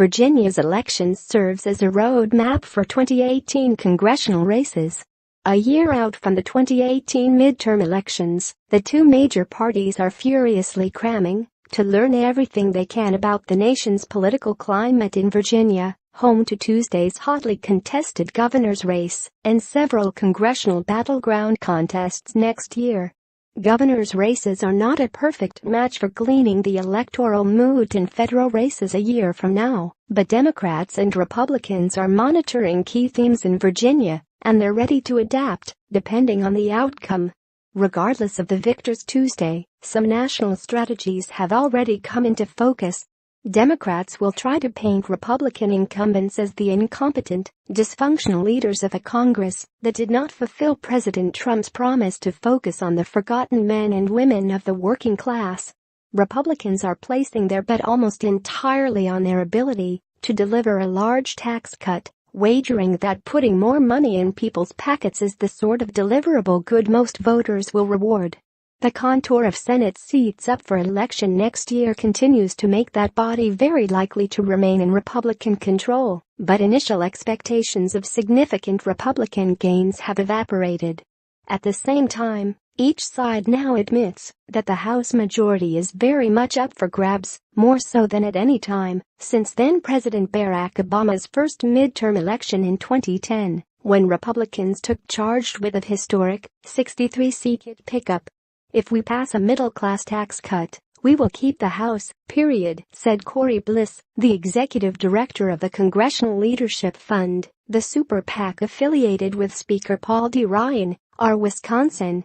Virginia's elections serves as a roadmap for 2018 congressional races. A year out from the 2018 midterm elections, the two major parties are furiously cramming to learn everything they can about the nation's political climate in Virginia, home to Tuesday's hotly contested governor's race and several congressional battleground contests next year. Governor's races are not a perfect match for gleaning the electoral mood in federal races a year from now, but Democrats and Republicans are monitoring key themes in Virginia, and they're ready to adapt, depending on the outcome. Regardless of the victors Tuesday, some national strategies have already come into focus. Democrats will try to paint Republican incumbents as the incompetent, dysfunctional leaders of a Congress that did not fulfill President Trump's promise to focus on the forgotten men and women of the working class. Republicans are placing their bet almost entirely on their ability to deliver a large tax cut, wagering that putting more money in people's pockets is the sort of deliverable good most voters will reward. The contour of Senate seats up for election next year continues to make that body very likely to remain in Republican control, but initial expectations of significant Republican gains have evaporated. At the same time, each side now admits that the House majority is very much up for grabs, more so than at any time since then-President Barack Obama's first midterm election in 2010, when Republicans took charge with a historic 63-seat pickup. "If we pass a middle-class tax cut, we will keep the House, period," said Corey Bliss, the executive director of the Congressional Leadership Fund, the super PAC affiliated with Speaker Paul D. Ryan, R. Wisconsin.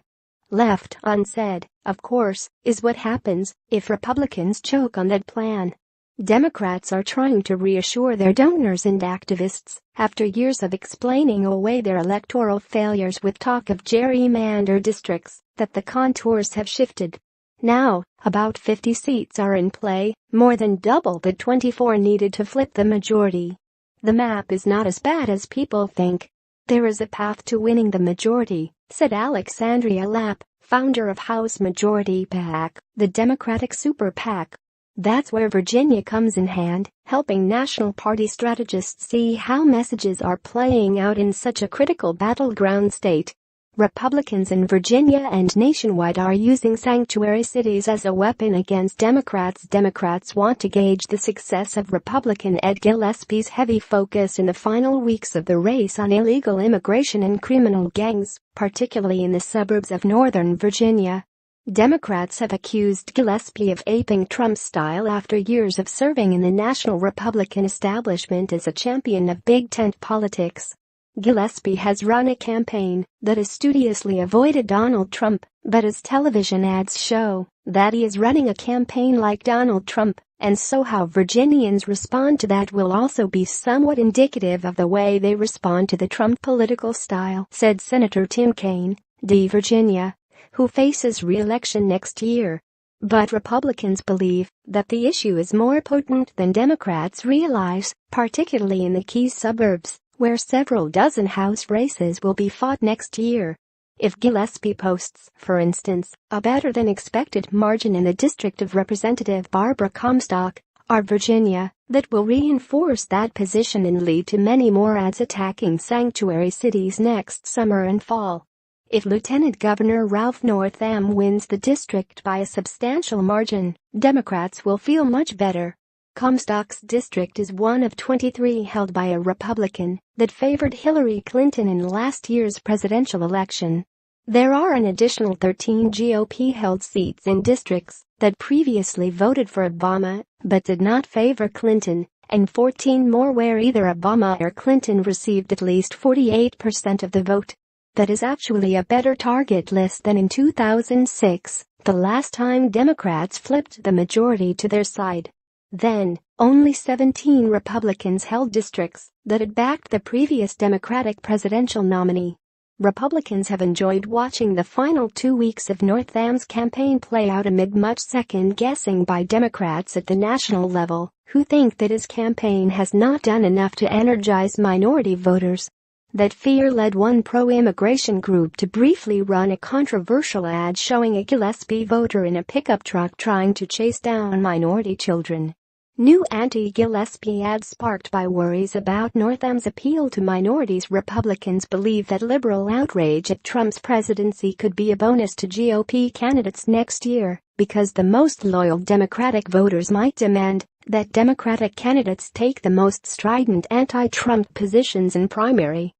Left unsaid, of course, is what happens if Republicans choke on that plan. Democrats are trying to reassure their donors and activists after years of explaining away their electoral failures with talk of gerrymander districts that the contours have shifted. Now, about 50 seats are in play, more than double the 24 needed to flip the majority. The map is not as bad as people think. There is a path to winning the majority, said Alexandria Lapp, founder of House Majority PAC, the Democratic Super PAC. That's where Virginia comes in hand, helping national party strategists see how messages are playing out in such a critical battleground state. Republicans in Virginia and nationwide are using sanctuary cities as a weapon against Democrats. Democrats want to gauge the success of Republican Ed Gillespie's heavy focus in the final weeks of the race on illegal immigration and criminal gangs, particularly in the suburbs of Northern Virginia. Democrats have accused Gillespie of aping Trump's style after years of serving in the national Republican establishment as a champion of big tent politics. Gillespie has run a campaign that has studiously avoided Donald Trump, but his television ads show that he is running a campaign like Donald Trump, and so how Virginians respond to that will also be somewhat indicative of the way they respond to the Trump political style, said Senator Tim Kaine, D. Virginia, who faces re-election next year. But Republicans believe that the issue is more potent than Democrats realize, particularly in the key suburbs, where several dozen House races will be fought next year. If Gillespie posts, for instance, a better-than-expected margin in the district of Representative Barbara Comstock, R. Virginia, that will reinforce that position and lead to many more ads attacking sanctuary cities next summer and fall. If Lieutenant Governor Ralph Northam wins the district by a substantial margin, Democrats will feel much better. Comstock's district is one of 23 held by a Republican that favored Hillary Clinton in last year's presidential election. There are an additional 13 GOP-held seats in districts that previously voted for Obama but did not favor Clinton, and 14 more where either Obama or Clinton received at least 48% of the vote. That is actually a better target list than in 2006, the last time Democrats flipped the majority to their side. Then, only 17 Republicans held districts that had backed the previous Democratic presidential nominee. Republicans have enjoyed watching the final 2 weeks of Northam's campaign play out amid much second-guessing by Democrats at the national level, who think that his campaign has not done enough to energize minority voters. That fear led one pro-immigration group to briefly run a controversial ad showing a Gillespie voter in a pickup truck trying to chase down minority children. New anti-Gillespie ad sparked by worries about Northam's appeal to minorities. Republicans believe that liberal outrage at Trump's presidency could be a bonus to GOP candidates next year because the most loyal Democratic voters might demand that Democratic candidates take the most strident anti-Trump positions in primary